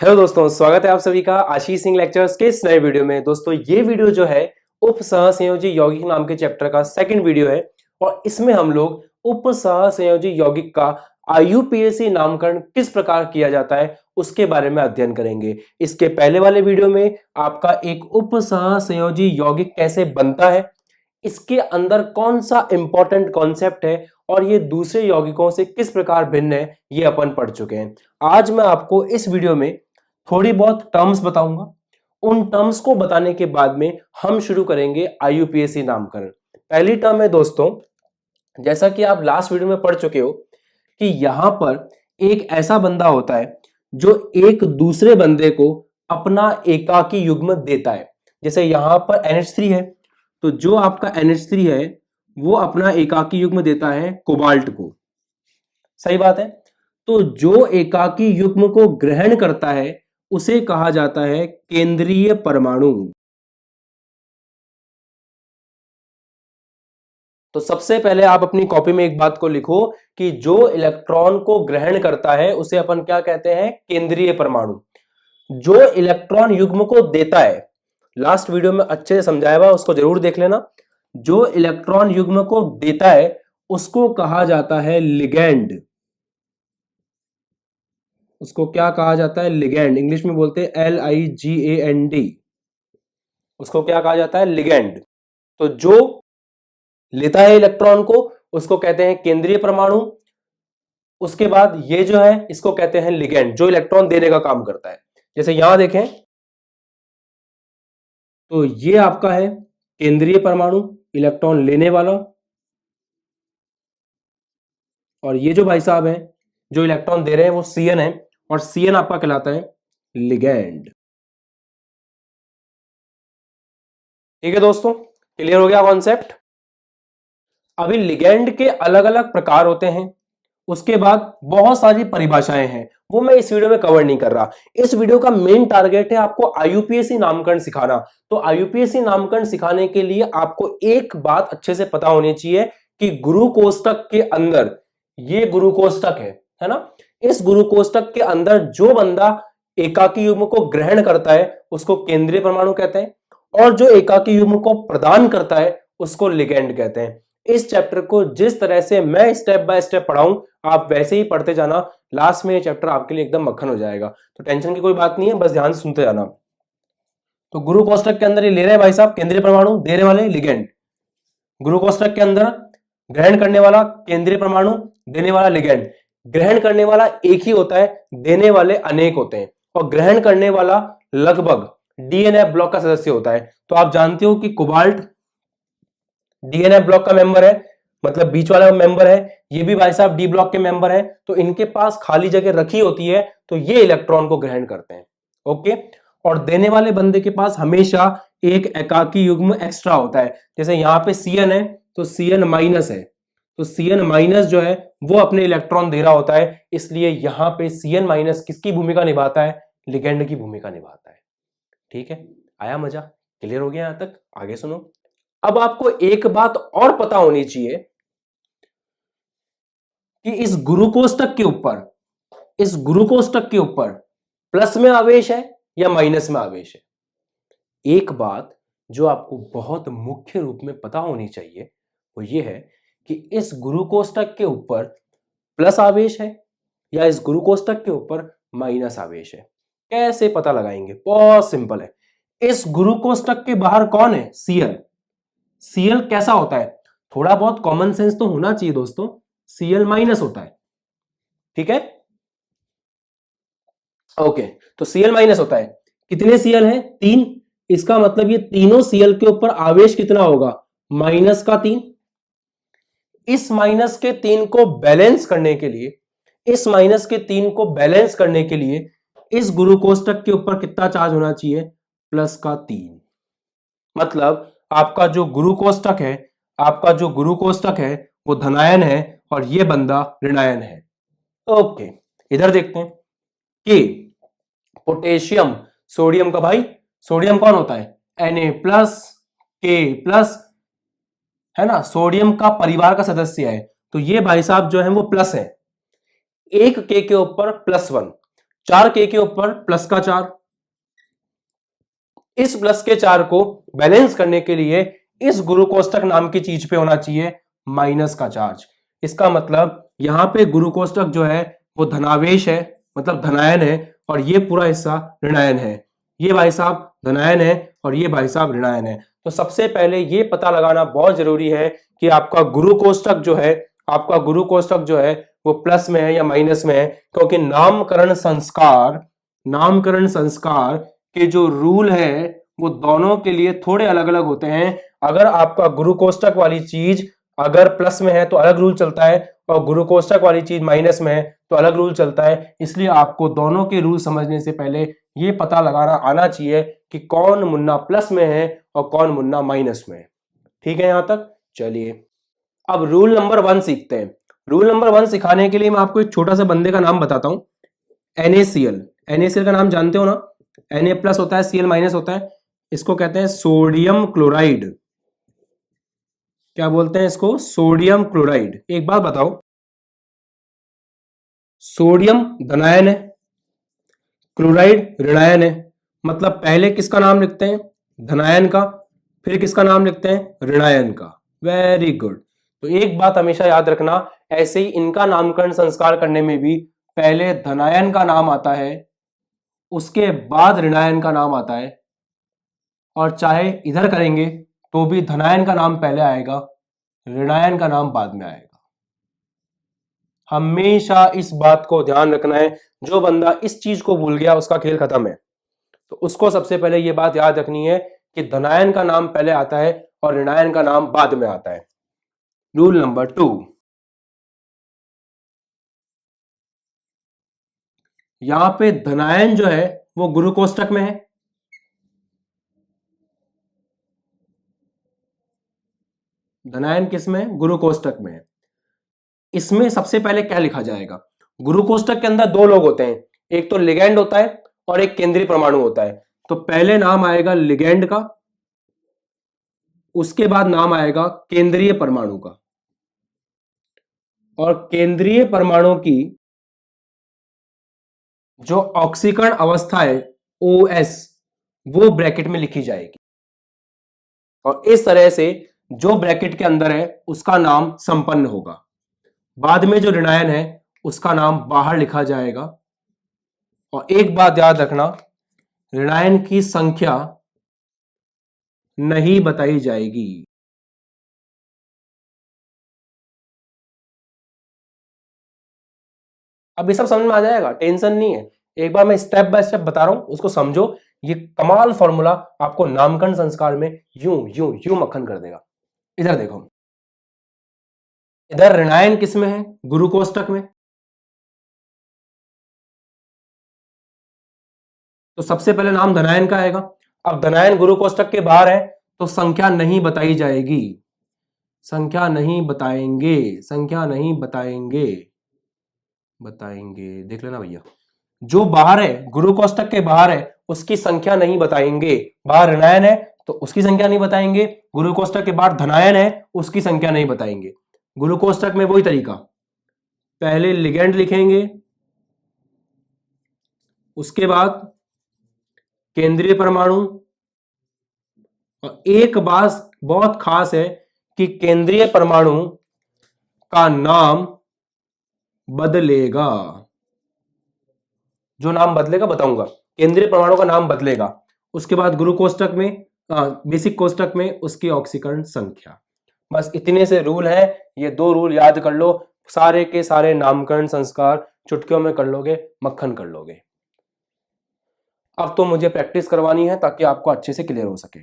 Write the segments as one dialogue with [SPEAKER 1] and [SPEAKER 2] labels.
[SPEAKER 1] Hello दोस्तों, स्वागत है आप सभी का आशीष सिंह लेक्चर्स के इस नए वीडियो में। दोस्तों ये वीडियो जो है उप सहसंयोजी यौगिक नाम के चैप्टर का सेकंड वीडियो है और इसमें हम लोग उप सहसंयोजी यौगिक का आईयूपीएसी नामकरण किस प्रकार किया जाता है उसके बारे में अध्ययन करेंगे। इसके पहले वाले वीडियो में आपका एक उप सहसंयोजी यौगिक कैसे बनता है, इसके अंदर कौन सा इंपॉर्टेंट कॉन्सेप्ट है और ये दूसरे यौगिकों से किस प्रकार भिन्न है, ये अपन पढ़ चुके हैं। आज मैं आपको इस वीडियो में थोड़ी बहुत टर्म्स बताऊंगा। उन टर्म्स को बताने के बाद में हम शुरू करेंगे आईयूपीएसी नामकरण। पहली टर्म है दोस्तों, जैसा कि आप लास्ट वीडियो में पढ़ चुके हो कि यहां पर एक ऐसा बंदा होता है जो एक दूसरे बंदे को अपना एकाकी युग्म देता है। जैसे यहां पर NH3 है, तो जो आपका NH3 है वो अपना एकाकी युग्म देता है कोबाल्ट को। सही बात है। तो जो एकाकी युग्म को ग्रहण करता है उसे कहा जाता है केंद्रीय परमाणु। तो सबसे पहले आप अपनी कॉपी में एक बात को लिखो कि जो इलेक्ट्रॉन को ग्रहण करता है उसे अपन क्या कहते हैं, केंद्रीय परमाणु। जो इलेक्ट्रॉन युग्म को देता है, लास्ट वीडियो में अच्छे से समझाया हुआ, उसको जरूर देख लेना। जो इलेक्ट्रॉन युग्म को देता है उसको कहा जाता है लिगैंड। उसको क्या कहा जाता है, लिगैंड। इंग्लिश में बोलते हैं LIGAND। उसको क्या कहा जाता है, लिगैंड। तो जो लेता है इलेक्ट्रॉन को उसको कहते हैं केंद्रीय परमाणु। उसके बाद ये जो है इसको कहते हैं लिगैंड, जो इलेक्ट्रॉन देने का काम करता है। जैसे यहां देखें तो ये आपका है केंद्रीय परमाणु, इलेक्ट्रॉन लेने वाला। और ये जो भाई साहब हैं जो इलेक्ट्रॉन दे रहे हैं वो CN है, और CN आपका कहलाता है लिगैंड। ठीक है दोस्तों, क्लियर हो गया कॉन्सेप्ट। अभी लिगैंड के अलग अलग प्रकार होते हैं, उसके बाद बहुत सारी परिभाषाएं हैं, वो मैं इस वीडियो में कवर नहीं कर रहा। इस वीडियो का मेन टारगेट है आपको आईयूपीएसी नामकरण सिखाना। तो आईयूपीएसी नामकरण सिखाने के लिए आपको एक बात अच्छे से पता होनी चाहिए कि गुरु कोष्टक के अंदर, ये गुरु कोष्टक है ना, इस गुरु कोष्टक के अंदर जो बंदा एकाकी युग्म को ग्रहण करता है उसको केंद्रीय परमाणु कहते हैं, और जो एकाकी युग्म को प्रदान करता है उसको लिगैंड कहते हैं। इस चैप्टर को जिस तरह से मैं स्टेप बाय स्टेप पढ़ाऊं आप वैसे ही पढ़ते जाना, लास्ट में ये चैप्टर आपके लिए एकदम मक्खन हो जाएगा। तो टेंशन की कोई बात नहीं है, बस ध्यान से सुनते जाना। तो गुरु कोष्टक के अंदर ये ले रहे हैं भाई साहब केंद्रीय परमाणु, देने वाले लिगैंड। गुरु कोष्टक के अंदर ग्रहण करने वाला केंद्रीय परमाणु, देने वाला लिगैंड। ग्रहण करने वाला एक ही होता है, देने वाले अनेक होते हैं। और ग्रहण करने वाला लगभग DNF ब्लॉक का सदस्य होता है। तो आप जानते हो कि कोबाल्ट DNF ब्लॉक का मेंबर है, मतलब बीच वाला मेंबर है। ये भी भाई साहब D ब्लॉक के मेंबर है। तो इनके पास खाली जगह रखी होती है तो ये इलेक्ट्रॉन को ग्रहण करते हैं। ओके। और देने वाले बंदे के पास हमेशा एक एकाकी युग्म एक्स्ट्रा होता है। जैसे यहां पे CN है तो CN माइनस है, तो CN माइनस जो है वो अपने इलेक्ट्रॉन दे रहा होता है, इसलिए यहां पे CN माइनस किसकी भूमिका निभाता है, लिगैंड की भूमिका निभाता है। ठीक है, आया मजा, क्लियर हो गया यहां तक, आगे सुनो। अब आपको एक बात और पता होनी चाहिए कि इस गुरु कोष्टक के ऊपर, इस गुरु कोष्टक के ऊपर प्लस में आवेश है या माइनस में आवेश है। एक बात जो आपको बहुत मुख्य रूप में पता होनी चाहिए वो ये है कि इस गुरु कोष्टक के ऊपर प्लस आवेश है या इस गुरु कोष्टक के ऊपर माइनस आवेश है। कैसे पता लगाएंगे, बहुत सिंपल है। इस गुरु कोष्टक के बाहर कौन है, Cl। Cl कैसा होता है, थोड़ा बहुत कॉमन सेंस तो होना चाहिए दोस्तों, Cl माइनस होता है। ठीक है, ओके। तो Cl माइनस होता है, कितने Cl हैं, 3। इसका मतलब ये तीनों Cl के ऊपर आवेश कितना होगा, माइनस का 3। इस माइनस के 3 को बैलेंस करने के लिए, इस माइनस के 3 को बैलेंस करने के लिए इस गुरु कोष्टक के ऊपर कितना चार्ज होना चाहिए, प्लस का 3। मतलब आपका जो गुरु कोष्टक है, आपका जो गुरु कोष्टक है वो धनायन है और ये बंदा ऋणायन है। ओके, इधर देखते हैं कि पोटेशियम, सोडियम का भाई, सोडियम कौन होता है, Na प्लस K+, है ना, सोडियम का परिवार का सदस्य है। तो ये भाई साहब जो है वो प्लस है, एक K के ऊपर +1। 4k के ऊपर प्लस का 4, इस प्लस के 4 को बैलेंस करने के लिए इस गुरु कोष्टक नाम की चीज पे होना चाहिए माइनस का चार्ज। इसका मतलब यहां पे गुरु कोष्टक जो है वो धनावेश है, मतलब धनायन है, और ये पूरा हिस्सा ऋणायन है। ये भाई साहब धनायन है और ये भाई साहब ऋणायन है। तो सबसे पहले ये पता लगाना बहुत जरूरी है कि आपका गुरु कोष्टक जो है, आपका गुरु कोष्टक जो है वो प्लस में है या माइनस में है, क्योंकि नामकरण संस्कार के जो रूल है वो दोनों के लिए थोड़े अलग अलग होते हैं। अगर आपका गुरु कोष्टक वाली चीज अगर प्लस में है तो अलग रूल चलता है, और गुरु कोष्टक वाली चीज माइनस में है तो अलग रूल चलता है। इसलिए आपको दोनों के रूल समझने से पहले ये पता लगाना आना चाहिए कि कौन मुन्ना प्लस में है और कौन मुन्ना माइनस में है। ठीक है यहां तक? चलिए अब रूल नंबर 1 सीखते हैं। रूल नंबर 1 सिखाने के लिए मैं आपको एक छोटा सा बंदे का नाम बताता हूं, NaCl। NaCl का नाम जानते हो ना? Na प्लस होता है, Cl माइनस होता है। इसको कहते हैं सोडियम क्लोराइड। क्या बोलते हैं इसको? Sodium chloride. एक बात बताओ, सोडियम धनायन है, क्लोराइड ऋणायन है, मतलब पहले किसका नाम लिखते हैं? धनायन का, फिर किसका नाम लिखते हैं? ऋणायन का। Very good. तो एक बात हमेशा याद रखना, ऐसे ही इनका नामकरण संस्कार करने में भी पहले धनायन का नाम आता है, उसके बाद ऋणायन का नाम आता है, और चाहे इधर करेंगे तो भी धनायन का नाम पहले आएगा, ऋणायन का नाम बाद में आएगा। हमेशा इस बात को ध्यान रखना है। जो बंदा इस चीज को भूल गया उसका खेल खत्म है। तो उसको सबसे पहले यह बात याद रखनी है कि धनायन का नाम पहले आता है और ऋणायन का नाम बाद में आता है। रूल नंबर 2, यहां पे धनायन जो है वो गुरु कोष्टक में है, धनायन किस में? गुरु कोष्टक में है। इसमें सबसे पहले क्या लिखा जाएगा? गुरु कोष्टक के अंदर दो लोग होते हैं, एक तो लिगैंड होता है और एक केंद्रीय परमाणु होता है। तो पहले नाम आएगा लिगैंड का, उसके बाद नाम आएगा केंद्रीय परमाणु का, और केंद्रीय परमाणु की जो ऑक्सीकरण अवस्था है OS वो ब्रैकेट में लिखी जाएगी, और इस तरह से जो ब्रैकेट के अंदर है उसका नाम संपन्न होगा। बाद में जो ऋणायन है उसका नाम बाहर लिखा जाएगा। और एक बात याद रखना, ऋणायन की संख्या नहीं बताई जाएगी। अब ये सब समझ में आ जाएगा, टेंशन नहीं है। एक बार मैं स्टेप बाय स्टेप बता रहा हूं, उसको समझो। ये कमाल फॉर्मूला आपको नामकरण संस्कार में यूं यूं यूं मक्खन कर देगा। इधर देखो, इधर ऋणायन किस में है? गुरु कोष्टक में। तो सबसे पहले नाम धनायन का आएगा। अब धनायन गुरु कोष्टक के बाहर है तो संख्या नहीं बताई जाएगी, संख्या नहीं बताएंगे, संख्या नहीं बताएंगे, बताएंगे देख लेना भैया। जो बाहर है, गुरु कोष्टक के बाहर है, उसकी संख्या नहीं बताएंगे। बाहर ऋणायन है तो उसकी संख्या नहीं बताएंगे, गुरु कोष्टक के बाहर धनायन है उसकी संख्या नहीं बताएंगे। गुरु कोष्टक में वही तरीका, पहले लिगेंड लिखेंगे, उसके बाद केंद्रीय परमाणु। और एक बात बहुत खास है कि केंद्रीय परमाणु का नाम बदलेगा। जो नाम बदलेगा बताऊंगा, केंद्रीय परमाणु का नाम बदलेगा। उसके बाद गुरु कोष्टक में, बेसिक कोष्टक में उसकी ऑक्सीकरण संख्या। बस इतने से रूल है, ये दो रूल याद कर लो, सारे के सारे नामकरण संस्कार चुटकियों में कर लोगे, मक्खन कर लोगे। अब तो मुझे प्रैक्टिस करवानी है ताकि आपको अच्छे से क्लियर हो सके।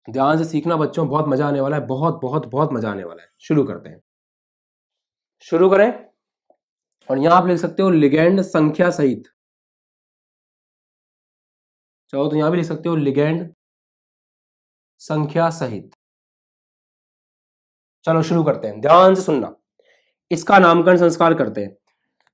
[SPEAKER 1] ध्यान से सीखना बच्चों, बहुत मजा आने वाला है, बहुत बहुत बहुत मजा आने वाला है। शुरू करते हैं, शुरू करें। और यहां आप लिख सकते हो लिगेंड संख्या सहित, चाहो तो यहां भी लिख सकते हो लिगेंड संख्या सहित। चलो शुरू करते हैं, ध्यान से सुनना। इसका नामकरण संस्कार करते हैं।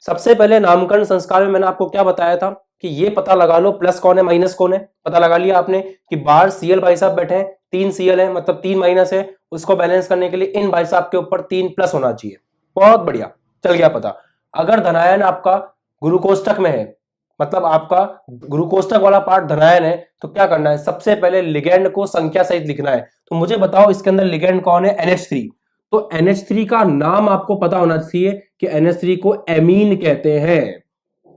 [SPEAKER 1] सबसे पहले नामकरण संस्कार में मैंने आपको क्या बताया था कि ये पता लगा लो प्लस कौन है माइनस कौन है। पता लगा लिया आपने कि बाहर Cl भाई साहब बैठे हैं, 3 Cl है मतलब 3 माइनस है। उसको बैलेंस करने के लिए इन भाई साहब के ऊपर 3 प्लस होना चाहिए। बहुत बढ़िया, चल गया पता। अगर धनायन आपका गुरु कोष्टक में है, मतलब आपका गुरु कोष्टक वाला पार्ट धनायन है, तो क्या करना है, सबसे पहले लिगेंड को संख्या सहित लिखना है। तो मुझे बताओ इसके अंदर लिगेंड कौन है, NH3। तो NH3 का नाम आपको पता होना चाहिए कि NH3 को एमीन कहते हैं।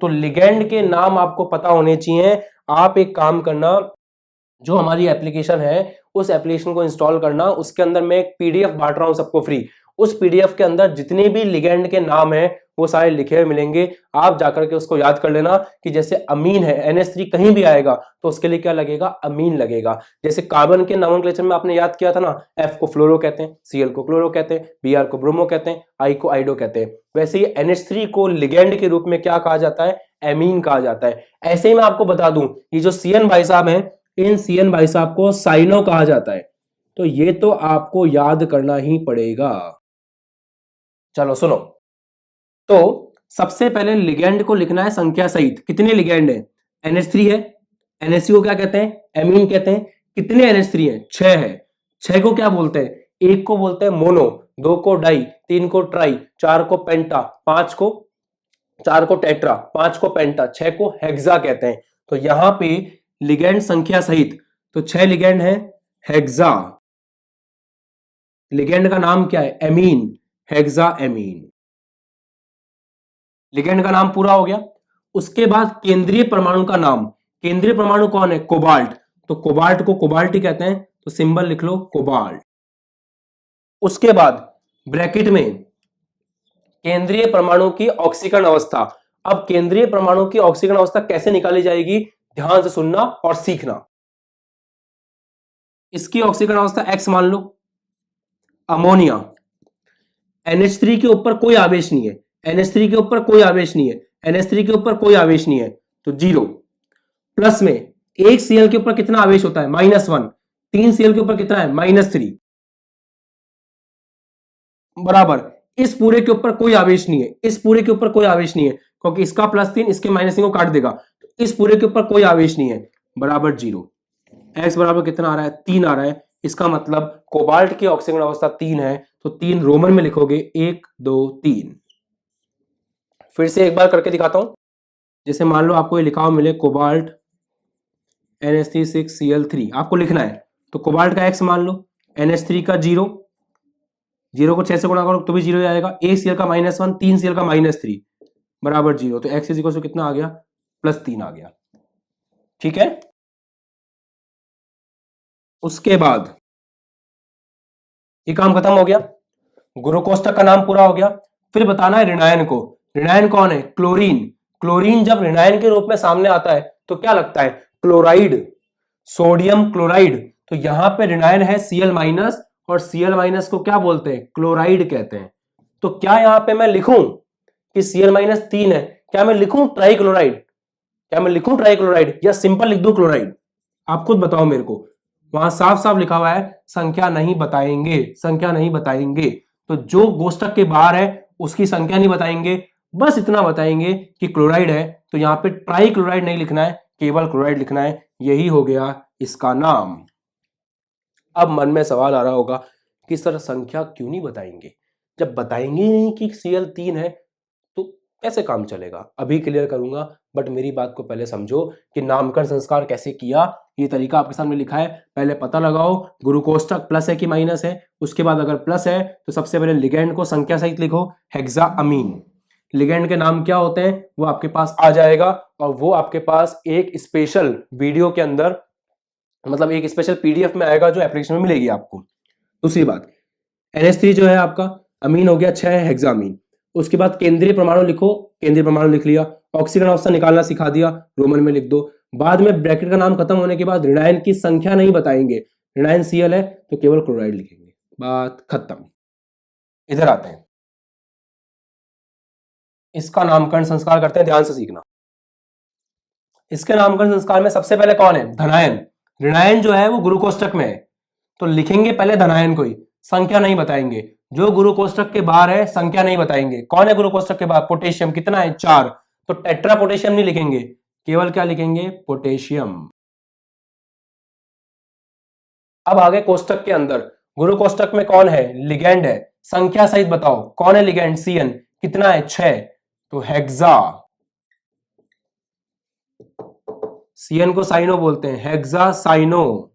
[SPEAKER 1] तो लिगेंड के नाम आपको पता होने चाहिए। आप एक काम करना, जो हमारी एप्लीकेशन है उस एप्लीकेशन को इंस्टॉल करना, उसके अंदर मैं एक पीडीएफ बांट रहा हूं सबको फ्री। उस पीडीएफ के अंदर जितने भी लिगेंड के नाम है वो सारे लिखे हुए मिलेंगे। आप जाकर के उसको याद कर लेना कि जैसे अमीन है, NH3 कहीं भी आएगा तो उसके लिए क्या लगेगा, अमीन लगेगा। जैसे कार्बन के नोमेनक्लेचर में आपने याद किया था ना, F को फ्लोरो कहते हैं, Cl को क्लोरो कहते हैं, Br को ब्रोमो कहते हैं, I को आइडो कहते हैं। वैसे ही NH3 को लिगेंड के रूप में क्या कहा जाता है, एमीन कहा जाता है। ऐसे ही मैं आपको बता दूं, ये जो CN भाई साहब हैं, इन CN भाई साहब को साइनो कहा जाता है। तो ये तो आपको याद करना ही पड़ेगा। चलो सुनो, तो सबसे पहले लिगेंड को लिखना है संख्या सहित। कितने लिगेंड है, NH3 है, NH3 को क्या कहते हैं, एमीन कहते हैं। कितने NH3 है, 6 है। 6 को क्या बोलते हैं, एक को बोलते हैं मोनो, 2 को डाई, 3 को ट्राई, 4 को पेंटा, 4 को टेट्रा, 5 को पेंटा, 6 को हेक्सा कहते हैं। तो यहां पे लिगेंड संख्या सहित तो 6 लिगेंड है, हेक्सा। लिगेंड का नाम क्या है, एमीन, हेक्सा एमीन। लिगेंड का नाम पूरा हो गया। उसके बाद केंद्रीय परमाणु का नाम। केंद्रीय परमाणु कौन है, कोबाल्ट। तो कोबाल्ट को कोबाल्ट ही कहते हैं, तो सिंबल लिख लो कोबाल्ट। उसके बाद ब्रैकेट में केंद्रीय परमाणु की ऑक्सीकरण अवस्था। अब केंद्रीय परमाणु की ऑक्सीकरण अवस्था कैसे निकाली जाएगी, ध्यान से सुनना और सीखना। इसकी ऑक्सीकरण अवस्था X मान लो। अमोनिया, NH3 के ऊपर कोई आवेश नहीं है, NH3 के ऊपर कोई आवेश नहीं है, NH3 के ऊपर कोई आवेश नहीं है, तो 0। प्लस में एक Cl के ऊपर कितना आवेश होता है, -1। 3 Cl के ऊपर कितना है, -3। बराबर इस पूरे के ऊपर कोई आवेश नहीं है, इस पूरे के ऊपर कोई आवेश नहीं है, क्योंकि इसका +3 इसके -3 को काट देगा। तो इस पूरे के ऊपर कोई आवेश नहीं है, बराबर 0। X बराबर कितना आ रहा है, 3 आ रहा है। इसका मतलब कोबाल्ट की ऑक्सीकरण अवस्था 3 है, तो 3 रोमन में लिखोगे, 1 2 3। फिर से एक बार करके दिखाता हूं। जैसे मान लो आपको ये लिखा हुआ मिले कोबाल्ट NH3 आपको लिखना है, तो कोबाल्ट का X मान लो, NH3 का 0, 0 को 6 से गुणा करो तो भी 0 आएगा। एक Cl का -1, 3 Cl का -3, बराबर 0। तो X इक्वल टू कितना आ गया, +3 आ गया। ठीक है। उसके बाद ये काम खत्म हो गया, गुरु कोष्टक का नाम पूरा हो गया। फिर बताना है ऋणायन को। ऋणायन कौन है, क्लोरीन। क्लोरीन जब ऋणायन के रूप में सामने आता है तो क्या लगता है, क्लोराइड, सोडियम क्लोराइड। तो यहां पे ऋणायन है Cl- और Cl- को क्या बोलते हैं, क्लोराइड कहते हैं। तो क्या यहां पे मैं लिखूं कि Cl- 3 है, क्या मैं लिखूं ट्राइक्लोराइड, क्या मैं लिखूं ट्राइक्लोराइड या सिंपल लिख दूं क्लोराइड, आप खुद बताओ मेरे को। वहां साफ साफ लिखा हुआ है संख्या नहीं बताएंगे, संख्या नहीं बताएंगे। तो जो कोष्टक के बाहर है उसकी संख्या नहीं बताएंगे, बस इतना बताएंगे कि क्लोराइड है। तो यहां पे ट्राई क्लोराइड नहीं लिखना है, केवल क्लोराइड लिखना है। यही हो गया इसका नाम। अब मन में सवाल आ रहा होगा कि सर संख्या क्यों नहीं बताएंगे, जब बताएंगे नहीं कि Cl3 है तो कैसे काम चलेगा। अभी क्लियर करूंगा, बट मेरी बात को पहले समझो कि नामकरण संस्कार कैसे किया। ये तरीका आपके सामने लिखा है, पहले पता लगाओ गुरु कोष्टक प्लस है कि माइनस है। उसके बाद अगर प्लस है तो सबसे पहले लिगेंड को संख्या सहित लिखो, हेक्सा अमीन। लिगेंड के नाम क्या होते हैं वो आपके पास आ जाएगा, और वो आपके पास एक स्पेशल वीडियो के अंदर, मतलब एक स्पेशल पीडीएफ में आएगा जो एप्लीकेशन में मिलेगी आपको। दूसरी बात, NH3 जो है आपका अमीन हो गया, 6 है हेक्सामीन। उसके बाद केंद्रीय परमाणु लिखो, केंद्रीय परमाणु लिख लिया। ऑक्सीकरण अवस्था निकालना सिखा दिया, रोमन में लिख दो। बाद में ब्रैकेट का नाम खत्म होने के बाद ऋणायन की संख्या नहीं बताएंगे, ऋणायन Cl है तो केवल क्लोराइड लिखेंगे, बात खत्म। इधर आते हैं, इसका नामकरण संस्कार करते हैं, ध्यान से सीखना। इसके नामकरण संस्कार में सबसे पहले कौन है, धनायन। ऋणायन जो है वो गुरु कोष्टक में है, तो लिखेंगे पहले धनायन को ही, संख्या नहीं बताएंगे। जो गुरु कोष्टक के बाहर है संख्या नहीं बताएंगे। कौन है गुरु कोष्टक के बाहर, पोटेशियम, कितना है 4, तो टेट्रा पोटेशियम नहीं लिखेंगे, केवल क्या लिखेंगे, पोटेशियम। अब आगे कोष्टक के अंदर, गुरु कोष्टक में कौन है, लिगेंड है, संख्या सहित बताओ कौन है लिगेंड, Cn, कितना है 6, तो हेक्सा। CN को साइनो बोलते हैं, हेक्सासाइनो।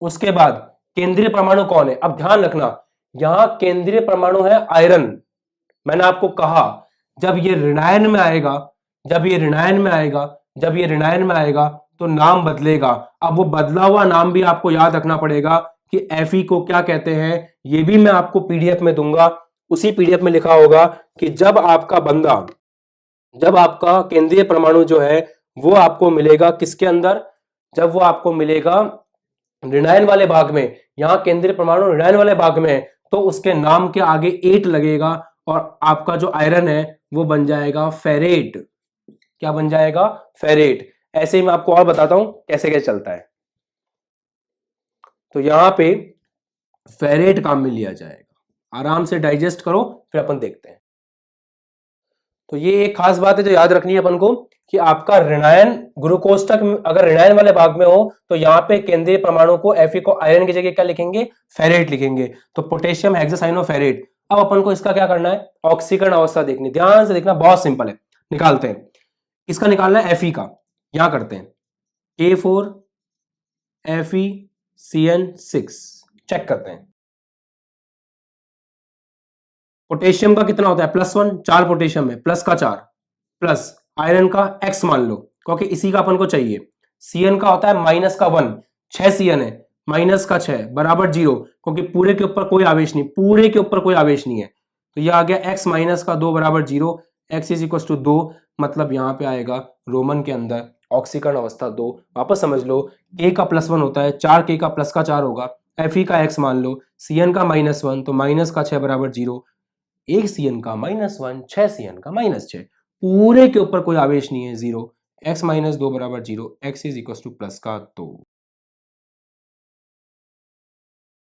[SPEAKER 1] उसके बाद केंद्रीय परमाणु कौन है? अब ध्यान रखना, यहां केंद्रीय परमाणु है आयरन। मैंने आपको कहा जब ये ऋणायन में आएगा, जब ये ऋणायन में आएगा, जब ये ऋणायन में आएगा तो नाम बदलेगा। अब वो बदला हुआ नाम भी आपको याद रखना पड़ेगा कि Fe को क्या कहते हैं, ये भी मैं आपको पीडीएफ में दूंगा। उसी पीडीएफ में लिखा होगा कि जब आपका बंदा, जब आपका केंद्रीय परमाणु जो है वो आपको मिलेगा किसके अंदर, जब वो आपको मिलेगा ऋणायन वाले भाग में, यहां केंद्रीय परमाणु ऋणायन वाले भाग में है, तो उसके नाम के आगे 8 लगेगा और आपका जो आयरन है वो बन जाएगा फेरेट। क्या बन जाएगा? फेरेट। ऐसे ही मैं आपको और बताता हूं कैसे कैसे चलता है। तो यहां पे फेरेट काम में लिया जाएगा। आराम से डाइजेस्ट करो, फिर अपन देखते हैं। तो ये एक खास बात है जो याद रखनी है अपन को कि आपका ऋणायन गुरु कोष्ठक अगर ऋणायन वाले भाग में हो तो यहाँ पे केंद्रीय परमाणु को Fe को आयरन की जगह क्या लिखेंगे? फेरेट लिखेंगे। तो पोटेशियम हेक्सासाइनोफेरेट। अब अपन को इसका क्या करना है? ऑक्सीकरण अवस्था देखनी। ध्यान से देखना, बहुत सिंपल है, निकालते हैं। इसका निकालना है Fe का। यहां करते हैं K4 FeCN6, चेक करते हैं। पोटेशियम का कितना होता है? +1, 4 पोटेशियम है, प्लस का 4, प्लस आयरन का X मान लो क्योंकि इसी का अपन को चाहिए। Cn का होता है -1, 6 Cn है, माइनस का 6 बराबर 0, क्योंकि पूरे के ऊपर कोई आवेश नहीं, पूरे के ऊपर कोई आवेश नहीं है, तो ये आ गया x माइनस का 2 बराबर 0, x इज इक्वल टू 2, मतलब यहां पे आएगा रोमन के अंदर ऑक्सीकरण अवस्था 2। वापस समझ लो, k का +1 होता है, 4k का प्लस का 4 होगा, Fe का x मान लो, Cn का -1 तो माइनस का 6 बराबर 0, 1 Cn का -1, 6 Cn का -6, पूरे के ऊपर कोई आवेश नहीं है, 0, x माइनस 2 बराबर 0, x is equal two plus का 2।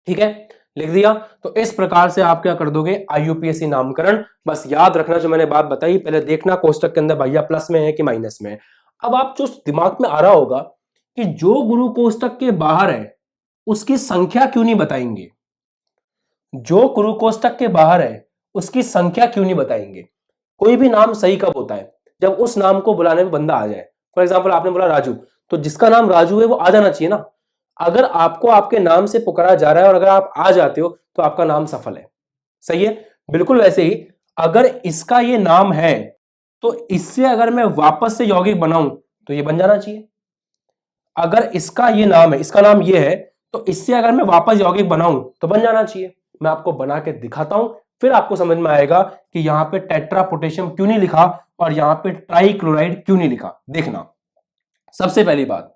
[SPEAKER 1] ठीक है, लिख दिया। तो इस प्रकार से आप क्या कर दोगे? IUPAC नामकरण। बस याद रखना जो मैंने बात बताई, पहले देखना कोष्टक के अंदर भैया प्लस में है कि माइनस में है। अब आप जो दिमाग में आ रहा होगा कि जो गुरु कोष्टक के बाहर है उसकी संख्या क्यों नहीं बताएंगे, जो गुरु कोष्टक के बाहर है उसकी संख्या क्यों नहीं बताएंगे? कोई भी नाम सही कब होता है? जब उस नाम को बुलाने में बंदा आ जाए। फॉर एग्जाम्पल आपने बोला राजू, तो जिसका नाम राजू है वो आ जाना चाहिए ना। अगर आपको आपके नाम से पुकारा जा रहा है और अगर आप आ जाते हो तो आपका नाम सफल है। सही है? बिल्कुल वैसे ही अगर इसका ये नाम है तो इससे अगर मैं वापस से यौगिक बनाऊं तो ये बन जाना चाहिए। अगर इसका ये नाम है, इसका नाम ये है, तो इससे अगर मैं वापस यौगिक बनाऊं तो बन जाना चाहिए। मैं आपको बना के दिखाता हूं, फिर आपको समझ में आएगा कि यहां पे टेट्रा पोटेशियम क्यों नहीं लिखा और यहां पे ट्राइक्लोराइड क्यों नहीं लिखा। देखना, सबसे पहली बात,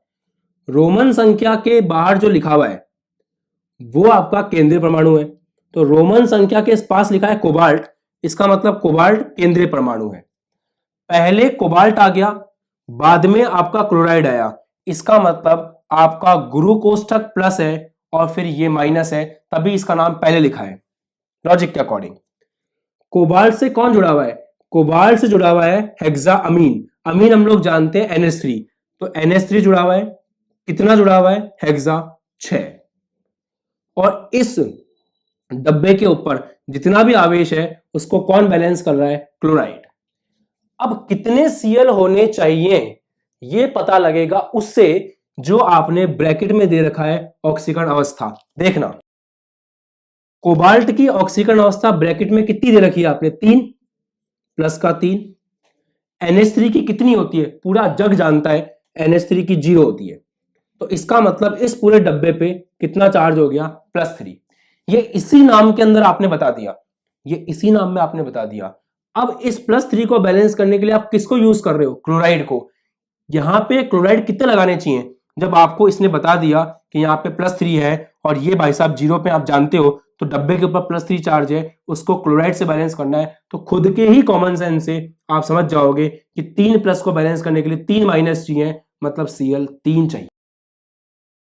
[SPEAKER 1] रोमन संख्या के बाहर जो लिखा हुआ है वो आपका केंद्रीय परमाणु है। तो रोमन संख्या के पास लिखा है कोबाल्ट, इसका मतलब कोबाल्ट केंद्रीय परमाणु है। पहले कोबाल्ट आ गया, बाद में आपका क्लोराइड आया, इसका मतलब आपका गुरु कोष्ठक प्लस है और फिर ये माइनस है, तभी इसका नाम पहले लिखा है लॉजिक के अकॉर्डिंग। कोबाल्ट से कौन जुड़ा हुआ है? कोबाल्ट से जुड़ा हुआ है हेक्सा अमीन। अमीन हम लोग जानते हैं NH3, तो NH3 जुड़ा हुआ है, कितना जुड़ा हुआ है? हेक्सा 6। और इस डब्बे के ऊपर जितना भी आवेश है उसको कौन बैलेंस कर रहा है? क्लोराइड। अब कितने Cl होने चाहिए ये पता लगेगा उससे जो आपने ब्रैकेट में दे रखा है ऑक्सीकरण अवस्था। देखना, कोबाल्ट की ऑक्सीकरण अवस्था ब्रैकेट में कितनी दे रखी है आपने? 3 प्लस का 3। NH3 की कितनी होती है? पूरा जग जानता है NH3 की 0 होती है, तो इसका मतलब इस पूरे डब्बे पे कितना चार्ज हो गया? +3। ये इसी नाम के अंदर आपने बता दिया, ये इसी नाम में आपने बता दिया। अब इस +3 को बैलेंस करने के लिए आप किसको यूज कर रहे हो? क्लोराइड को। यहां पे क्लोराइड कितने लगाने चाहिए? जब आपको इसने बता दिया कि यहाँ पे +3 है और ये भाई साहब 0 पे आप जानते हो, तो डब्बे के ऊपर +3 चार्ज है, उसको क्लोराइड से बैलेंस करना है, तो खुद के ही कॉमन सेंस से आप समझ जाओगे कि 3 प्लस को बैलेंस करने के लिए 3 माइनस चाहिए, मतलब Cl 3 चाहिए।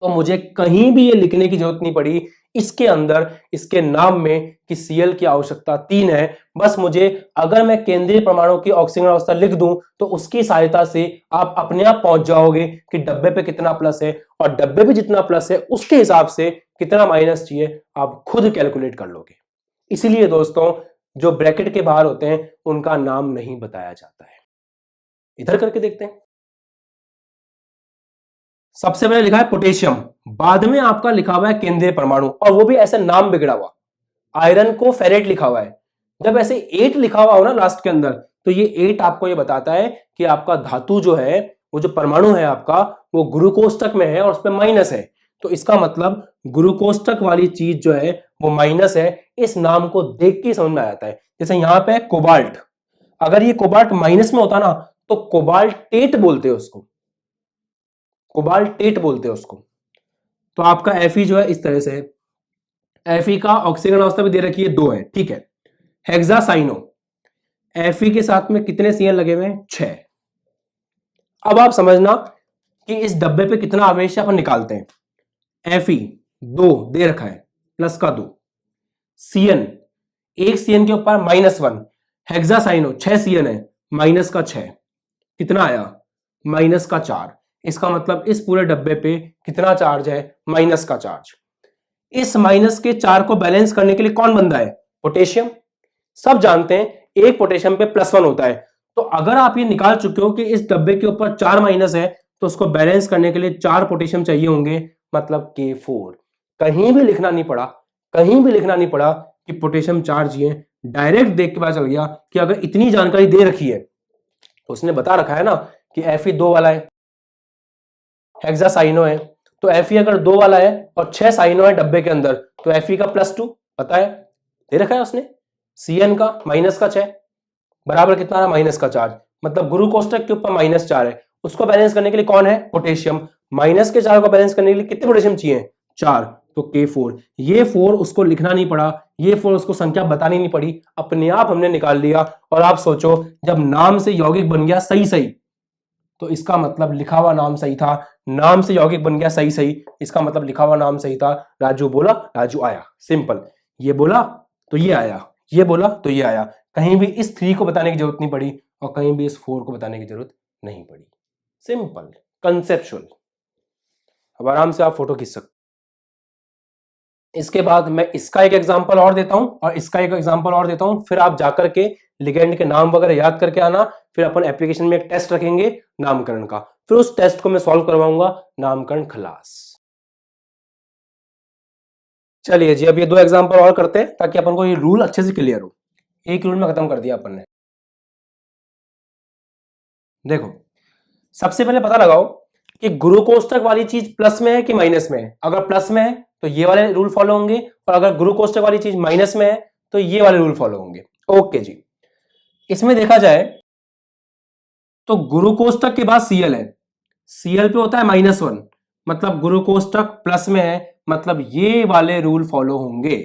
[SPEAKER 1] तो मुझे कहीं भी ये लिखने की जरूरत नहीं पड़ी इसके अंदर, इसके नाम में कि Cl की आवश्यकता 3 है। बस मुझे अगर मैं केंद्रीय परमाणु की ऑक्सीकरण अवस्था लिख दूं तो उसकी सहायता से आप अपने आप पहुंच जाओगे कि डब्बे पे कितना प्लस है और डब्बे पे जितना प्लस है उसके हिसाब से कितना माइनस चाहिए आप खुद कैलकुलेट कर लोगे। इसीलिए दोस्तों, जो ब्रैकेट के बाहर होते हैं उनका नाम नहीं बताया जाता है। इधर करके देखते हैं। सबसे पहले लिखा है पोटेशियम, बाद में आपका लिखा हुआ है केंद्रीय परमाणु, और वो भी ऐसे नाम बिगड़ा हुआ। आयरन को फेरेट लिखा हुआ है। जब ऐसे 8 लिखा हुआ हो ना लास्ट के अंदर, तो ये 8 आपको ये बताता है कि आपका धातु जो है, वो जो परमाणु है आपका, वो गुरु कोष्टक में है और उस पर माइनस है। तो इसका मतलब गुरु कोष्टक वाली चीज जो है वो माइनस है। इस नाम को देख के समझ में आ जाता है। जैसे यहां पे कोबाल्ट, अगर ये कोबाल्ट माइनस में होता ना तो कोबाल्टेट बोलते हैं उसको, कोबाल्टेट बोलते हैं उसको। तो आपका Fe जो है इस तरह से है। Fe का ऑक्सीजन अवस्था भी दे रखी है 2 है, ठीक है। हेक्सासाइनो, Fe के साथ में कितने Cn लगे हुए हैं? 6। अब आप समझना कि इस डब्बे पे कितना आवेश है अपन निकालते हैं। Fe 2 दे रखा है, प्लस का 2, Cn, एक Cn के ऊपर -1, हेक्सासाइनो 6 Cn है, माइनस का 6, कितना आया? माइनस का 4। इसका मतलब इस पूरे डब्बे पे कितना चार्ज है? माइनस का चार्ज। इस माइनस के 4 को बैलेंस करने के लिए कौन बंदा है? पोटेशियम। सब जानते हैं एक पोटेशियम पे +1 होता है। तो अगर आप ये निकाल चुके हो कि इस डब्बे के ऊपर 4 माइनस है, तो उसको बैलेंस करने के लिए 4 पोटेशियम चाहिए होंगे, मतलब K4। कहीं भी लिखना नहीं पड़ा, कहीं भी लिखना नहीं पड़ा कि पोटेशियम चार्ज ये, डायरेक्ट देख के पता चल गया कि अगर इतनी जानकारी दे रखी है, उसने बता रखा है ना कि Fe 2 वाला है, हेक्सासाइनो है, तो Fe अगर 2 वाला है और 6 साइनो है डब्बे के अंदर, तो Fe का +2 पता है, दे रखा है उसने। Cn का माइनस का 6 बराबर कितना है? माइनस का 4। मतलब गुरु कोष्टक के ऊपर -4 है, उसको बैलेंस करने के लिए कौन है? पोटेशियम। माइनस के 4 को बैलेंस करने के लिए कितने पोटेशियम चाहिए? 4, तो K4। ये 4 उसको लिखना नहीं पड़ा, ये 4 उसको संख्या बतानी नहीं पड़ी, अपने आप हमने निकाल लिया। और आप सोचो, जब नाम से यौगिक बन गया सही सही, तो इसका मतलब लिखा हुआ नाम सही था। नाम से यौगिक बन गया सही सही, इसका मतलब लिखा हुआ नाम सही था। राजू बोला, राजू आया, सिंपल। ये बोला तो ये आया, ये बोला तो ये आया। कहीं भी इस 3 को बताने की जरूरत नहीं पड़ी और कहीं भी इस 4 को बताने की जरूरत नहीं पड़ी। Simple, conceptual. अब आराम से आप फोटो खींच सकते। इसके बाद मैं इसका एक एग्जांपल और देता हूं और इसका एक एग्जांपल और देता हूं, फिर आप जाकर के लिगेंड के नाम वगैरह याद करके आना। फिर अपन एप्लीकेशन में एक टेस्ट रखेंगे नामकरण का, फिर उस टेस्ट को मैं सॉल्व करवाऊंगा, नामकरण खलास। चलिए जी, अब ये 2 एग्जांपल और करते हैं ताकि अपन को ये रूल अच्छे से क्लियर हो। एक रूल में खत्म कर दिया अपन ने। देखो, सबसे पहले पता लगाओ कि गुरु कोष्टक वाली चीज प्लस में है कि माइनस में है। अगर प्लस में है तो ये वाले रूल फॉलो होंगे, और अगर गुरु कोष्टक वाली चीज माइनस में है तो ये वाले रूल फॉलो होंगे। ओके जी। इसमें देखा जाए तो गुरु कोष्टक के बाद Cl है, Cl पे होता है -1, मतलब गुरु कोष्टक प्लस में है, मतलब ये वाले रूल फॉलो होंगे।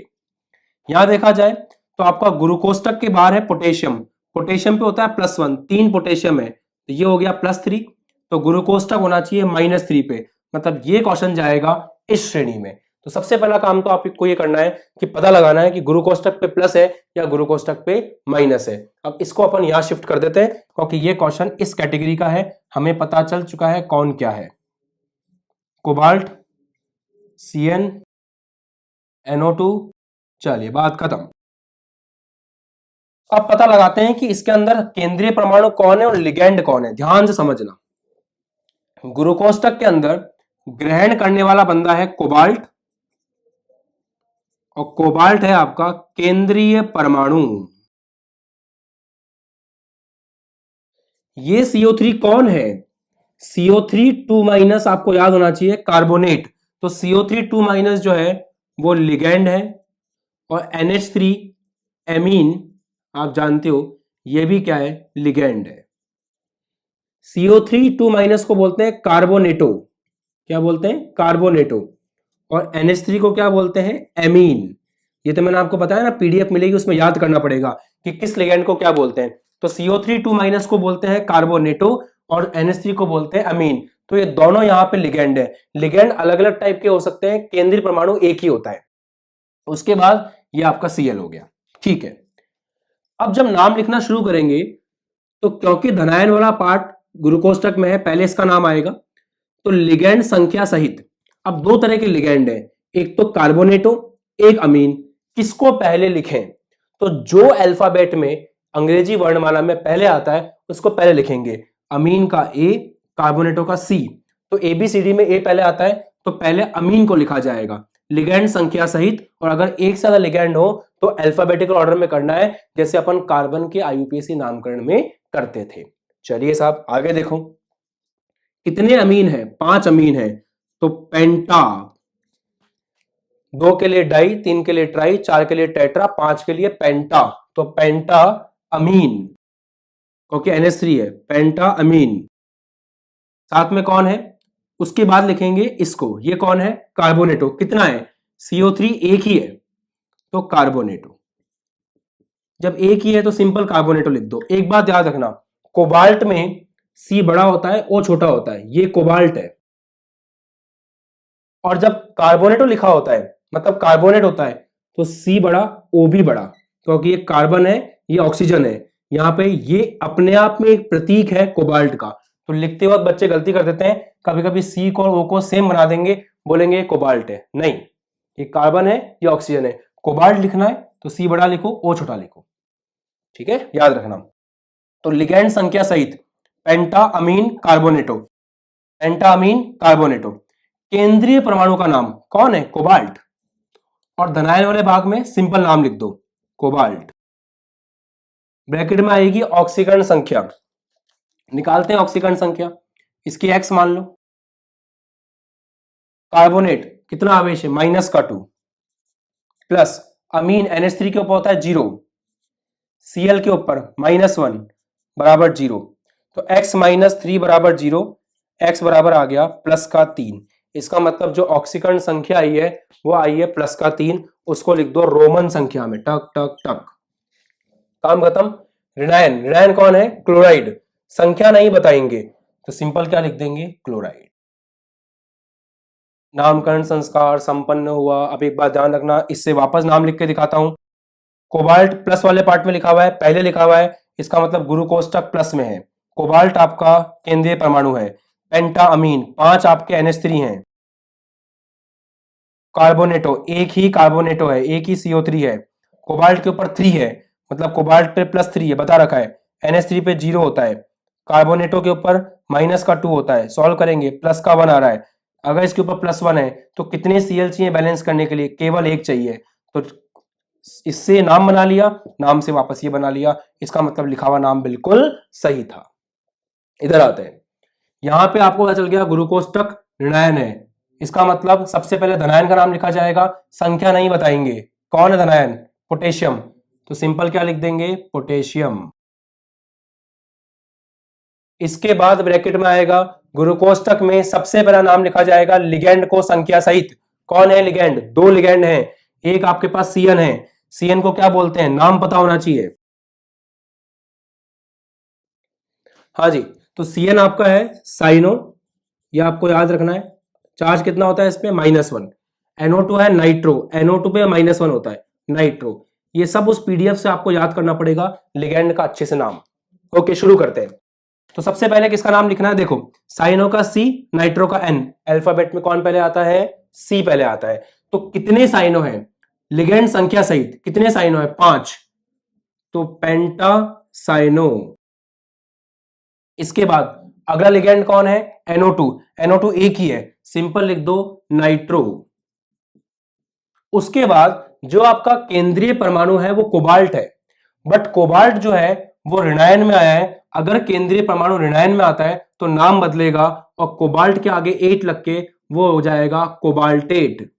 [SPEAKER 1] यहां देखा जाए तो आपका गुरु कोष्टक के बाहर है पोटेशियम, पोटेशियम पे होता है +1, 3 पोटेशियम है, तो ये हो गया +3, तो गुरु कोष्टक होना चाहिए -3 पे, मतलब ये क्वेश्चन जाएगा इस श्रेणी में। तो सबसे पहला काम तो आपको ये करना है कि पता लगाना है कि गुरु कोष्टक पे प्लस है या गुरु कोष्टक पे माइनस है। अब इसको अपन यहां शिफ्ट कर देते हैं क्योंकि ये क्वेश्चन इस कैटेगरी का है, हमें पता चल चुका है कौन क्या है। कोबाल्ट, Cn, NO2, चलिए बात खत्म। अब पता लगाते हैं कि इसके अंदर केंद्रीय परमाणु कौन है और लिगेंड कौन है। ध्यान से समझना, गुरु कोष्टक के अंदर ग्रहण करने वाला बंदा है कोबाल्ट, और कोबाल्ट है आपका केंद्रीय परमाणु। ये CO3 कौन है? CO3 2- आपको याद होना चाहिए, कार्बोनेट। तो CO3 2- जो है वो लिगेंड है, और NH3 एमीन आप जानते हो ये भी क्या है? लिगेंड है। CO3 2- को बोलते हैं कार्बोनेटो, क्या बोलते हैं? कार्बोनेटो। और NH3 को क्या बोलते हैं? एमीन। ये तो मैंने आपको बताया ना, PDF मिलेगी उसमें याद करना पड़ेगा कि किस लिगेंड को क्या बोलते हैं। तो CO3 2- को बोलते हैं कार्बोनेटो और NH3 को बोलते हैं अमीन। तो ये दोनों यहां पे लिगेंड है। लिगेंड अलग अलग टाइप के हो सकते हैं, केंद्रीय परमाणु एक ही होता है। उसके बाद ये आपका Cl हो गया, ठीक है। अब जब नाम लिखना शुरू करेंगे तो क्योंकि धनायन वाला पार्ट गुरु कोष्टक में है, पहले इसका नाम आएगा, तो लिगेंड संख्या सहित। अब 2 तरह के लिगेंड है, एक तो कार्बोनेटो, एक अमीन। किसको पहले लिखें? तो जो अल्फाबेट में अंग्रेजी वर्णमाला में पहले आता है उसको पहले लिखेंगे। अमीन का A, कार्बोनेटो का C। तो ABCD में A पहले आता है, तो पहले अमीन को लिखा जाएगा लिगैंड संख्या सहित, और अगर एक से ज्यादा लिगैंड हो तो अल्फाबेटिकल ऑर्डर में करना है, जैसे अपन कार्बन के IUPAC नामकरण में करते थे। चलिए साहब आगे देखो, कितने अमीन है? 5 अमीन है, तो पेंटा, 2 के लिए डाई, 3 के लिए ट्राई, 4 के लिए टेट्रा, 5 के लिए पेंटा, तो पेंटा अमीन, क्योंकि NH3 है, पेंटा अमीन। साथ में कौन है? उसके बाद लिखेंगे इसको, ये कौन है? कार्बोनेटो। कितना है? CO3 एक ही है, तो कार्बोनेटो। जब एक ही है तो सिंपल कार्बोनेटो लिख दो। एक बात याद रखना, कोबाल्ट में C बड़ा होता है, O छोटा होता है, ये कोबाल्ट है। और जब कार्बोनेटो लिखा होता है, मतलब कार्बोनेट होता है, तो C बड़ा, O भी बड़ा, क्योंकि ये कार्बन है, ये ऑक्सीजन है। यहां पे ये अपने आप में एक प्रतीक है कोबाल्ट का। तो लिखते वक्त बच्चे गलती कर देते हैं, कभी कभी C को और O को सेम बना देंगे, बोलेंगे कोबाल्ट है। नहीं, ये कार्बन है, ये ऑक्सीजन है। कोबाल्ट लिखना है तो C बड़ा लिखो, O छोटा लिखो, ठीक है, याद रखना। तो लिगैंड संख्या सहित पेंटा अमीन कार्बोनेटो, पेंटा अमीन कार्बोनेटो। केंद्रीय परमाणु का नाम कौन है? कोबाल्ट। और धनायन वाले भाग में सिंपल नाम लिख दो, कोबाल्ट। ब्रैकेट में आएगी ऑक्सीकरण संख्या, निकालते हैं ऑक्सीकरण संख्या। इसकी X मान लो। कार्बोनेट कितना आवेश है? -2, प्लस अमीन NH3 के ऊपर होता है 0, Cl के ऊपर -1 बराबर 0, तो x - 3 बराबर 0, x बराबर आ गया +3। इसका मतलब जो ऑक्सीकरण संख्या आई है वो आई है +3। उसको लिख दो रोमन संख्या में, टक टक टक, काम खत्म। ऋणायन, ऋणायन कौन है? क्लोराइड। संख्या नहीं बताएंगे तो सिंपल क्या लिख देंगे? क्लोराइड। नामकरण संस्कार संपन्न हुआ। अब एक बात ध्यान रखना, इससे वापस नाम लिख के दिखाता हूं। कोबाल्ट प्लस वाले पार्ट में लिखा हुआ है, पहले लिखा हुआ है, इसका मतलब गुरु कोष्ठक प्लस में है। कोबाल्ट आपका केंद्रीय परमाणु है। पेंटा अमीन 5 आपके NH3 हैं। कार्बोनेटो एक ही कार्बोनेटो है, एक ही CO3 है। कोबाल्ट के ऊपर 3 है, मतलब कोबाल्ट पे +3 है, बता रखा है। NH3 पे 0 होता है। कार्बोनेटो के ऊपर -2 होता है। सॉल्व करेंगे, +1 आ रहा है। अगर इसके ऊपर +1 है तो कितने Cl चाहिए बैलेंस करने के लिए? केवल 1 चाहिए। तो इससे नाम बना लिया, नाम से वापस ये बना लिया। इसका मतलब लिखा हुआ नाम बिल्कुल सही था। इधर आते हैं, यहां पे आपको पता चल गया गुरु कोष्ठक ऋणायन है। इसका मतलब सबसे पहले धनायन का नाम लिखा जाएगा, संख्या नहीं बताएंगे। कौन है धनायन? पोटेशियम, तो सिंपल क्या लिख देंगे? पोटेशियम। इसके बाद ब्रैकेट में आएगा गुरु कोष्ठक में सबसे पहला नाम लिखा जाएगा लिगैंड को संख्या सहित। कौन है लिगैंड? 2 लिगैंड है। एक आपके पास CN है, CN को क्या बोलते हैं? नाम पता होना चाहिए। हाँ जी, तो CN आपका है साइनो, ये आपको याद रखना है। चार्ज कितना होता है इसमें? -1। NO2 है नाइट्रो, NO2 पे -1 होता है, नाइट्रो। ये सब उस PDF से आपको याद करना पड़ेगा लिगैंड का अच्छे से नाम। ओके, शुरू करते हैं। तो सबसे पहले किसका नाम लिखना है? देखो, साइनो का C, नाइट्रो का N। अल्फाबेट में कौन पहले आता है? C पहले आता है। तो कितने साइनो है लिगैंड संख्या सहित? कितने साइनो है? 5, तो पेंटा साइनो। इसके बाद अगला लिगैंड कौन है? NO2। NO2 एक ही है, सिंपल लिख दो नाइट्रो। उसके बाद जो आपका केंद्रीय परमाणु है वो कोबाल्ट है, बट कोबाल्ट जो है वो ऋणायन में आया है। अगर केंद्रीय परमाणु ऋणायन में आता है तो नाम बदलेगा और कोबाल्ट के आगे 8 लग के वो हो जाएगा कोबाल्टेट।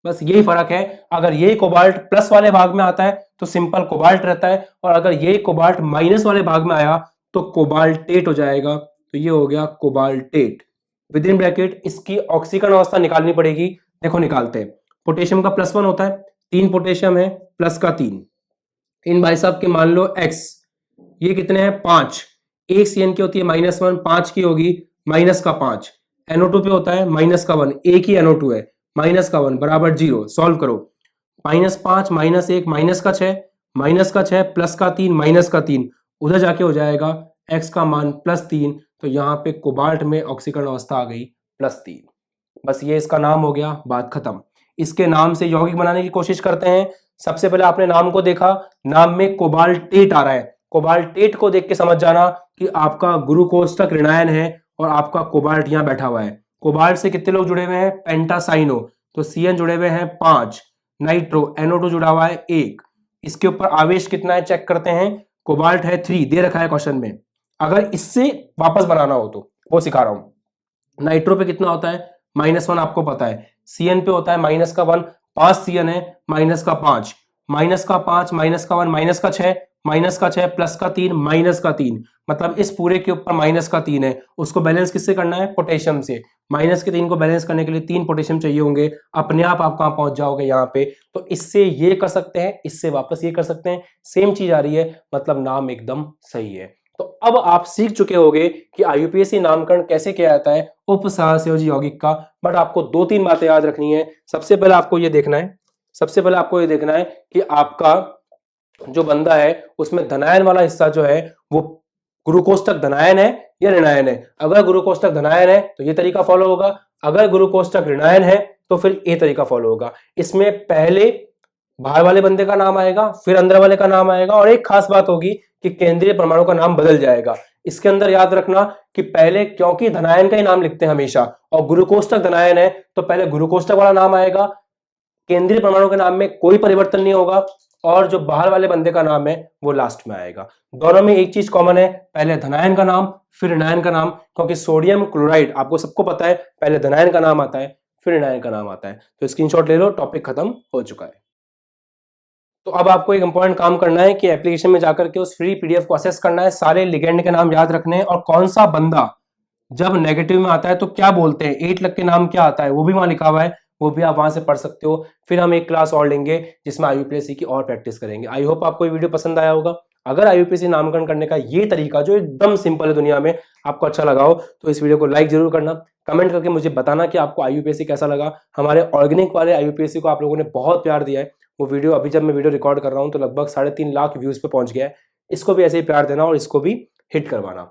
[SPEAKER 1] बस यही फर्क है। अगर ये कोबाल्ट प्लस वाले भाग में आता है तो सिंपल कोबाल्ट रहता है, और अगर ये कोबाल्ट माइनस वाले भाग में आया तो कोबाल्टेट हो जाएगा। तो ये हो गया कोबाल्टेट। विद इन ब्रैकेट इसकी ऑक्सीकरण अवस्था निकालनी पड़ेगी। देखो निकालते हैं। पोटेशियम का +1 होता है, 3 पोटेशियम है, प्लस का 3। इन भाई साहब के मान लो X, ये कितने हैं? 5। एक CN की होती है -1, 5 की होगी -5। NO2 पे होता है -1, एक ही NO2 है, -1 बराबर 0। सॉल्व करो, -5 -1 -6 प्लस का 3 -3, उधर जाके हो जाएगा X का मान +3। तो यहाँ पे कोबाल्ट में ऑक्सीकरण अवस्था आ गई +3। बस ये इसका नाम हो गया, बात खत्म। इसके नाम से यौगिक बनाने की कोशिश करते हैं। सबसे पहले आपने नाम को देखा, नाम में कोबाल्टेट आ रहा है। कोबाल्टेट को देख के समझ जाना कि आपका गुरु कोष्ठक ऋणायन है और आपका कोबाल्ट यहां बैठा हुआ है। कोबाल्ट से कितने लोग जुड़े हुए हैं? पेंटासाइनो, तो Cn जुड़े हुए हैं 5, नाइट्रो NO2 जुड़ा हुआ है 1। इसके ऊपर आवेश कितना है चेक करते हैं। कोबाल्ट है 3, दे रखा है क्वेश्चन में। अगर इससे वापस बनाना हो तो वो सिखा रहा हूं। नाइट्रो पे कितना होता है? -1, आपको पता है। Cn पे होता है -1, 5 Cn है, -5, -5, -1, -6, -6 +3, -3, मतलब इस पूरे के ऊपर -3 है। उसको बैलेंस किससे करना है? पोटेशियम से। -3 को बैलेंस करने के लिए 3 पोटेशियम चाहिए होंगे। अपने आप कहां पहुंच जाओगे? यहां पे। तो इससे ये कर सकते हैं, इससे वापस ये कर सकते हैं, सेम चीज आ रही है, मतलब नाम एकदम सही है। तो अब आप सीख चुके होंगे कि IUPAC नामकरण कैसे किया जाता है उपसहसयोजी यौगिक का। बट आपको 2-3 बातें याद रखनी है। सबसे पहले आपको ये देखना है कि आपका जो बंदा है उसमें धनायन वाला हिस्सा जो है वो गुरुकोष्ठक धनायन है या ऋणायन है। अगर गुरुकोष्ठक धनायन है तो ये तरीका फॉलो होगा, अगर गुरुकोष्ठक ऋणायन है तो फिर ये तरीका फॉलो होगा। इसमें पहले बाहर वाले बंदे का नाम आएगा, फिर अंदर वाले का नाम आएगा, और एक खास बात होगी कि केंद्रीय परमाणु का नाम बदल जाएगा। इसके अंदर याद रखना कि पहले, क्योंकि धनायन का ही नाम लिखते हैं हमेशा और गुरुकोष्ठक धनायन है, तो पहले गुरुकोष्ठक वाला नाम आएगा, केंद्रीय परमाणु के नाम में कोई परिवर्तन नहीं होगा, और जो बाहर वाले बंदे का नाम है वो लास्ट में आएगा। दोनों में एक चीज कॉमन है, पहले धनायन का नाम फिर ऋणायन का नाम, क्योंकि सोडियम क्लोराइड आपको सबको पता है पहले धनायन का नाम आता है फिर ऋणायन का नाम आता है। तो स्क्रीनशॉट ले लो, टॉपिक खत्म हो चुका है। तो अब आपको एक इंपॉर्टेंट काम करना है कि एप्लीकेशन में जाकर के उस फ्री PDF को असेस करना है, सारे लिगेंड के नाम याद रखने हैं, और कौन सा बंदा जब नेगेटिव में आता है तो क्या बोलते हैं, 8 लग के नाम क्या आता है वो भी वहां लिखा हुआ है, वो भी आप वहां से पढ़ सकते हो। फिर हम एक क्लास और लेंगे जिसमें IUPAC की और प्रैक्टिस करेंगे। आई होप आपको ये वीडियो पसंद आया होगा। अगर IUPAC नामकरण करने का ये तरीका जो एकदम सिंपल है दुनिया में आपको अच्छा लगा हो तो इस वीडियो को लाइक जरूर करना, कमेंट करके मुझे बताना कि आपको IUPAC कैसा लगा। हमारे ऑर्गेनिक वाले IUPAC को आप लोगों ने बहुत प्यार दिया है। वो वीडियो अभी जब मैं वीडियो रिकॉर्ड कर रहा हूँ तो लगभग 3.5 लाख व्यूज पे पहुंच गया है। इसको भी ऐसे ही प्यार देना और इसको भी हिट करवाना।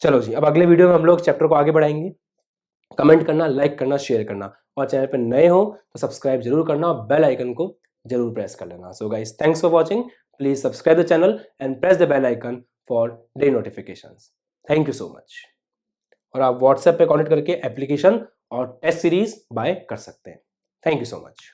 [SPEAKER 1] चलो जी, अब अगले वीडियो में हम लोग चैप्टर को आगे बढ़ाएंगे। कमेंट करना, लाइक करना, शेयर करना, और चैनल पर नए हो तो सब्सक्राइब जरूर करना और बेल आइकन को जरूर प्रेस कर लेना। So guys, thanks for watching. Please subscribe the channel and press the bell icon for the notifications. Thank you so much. और आप व्हाट्सएप पे कॉन्टेक्ट करके एप्लीकेशन और टेस्ट सीरीज बाय कर सकते हैं। Thank you so much.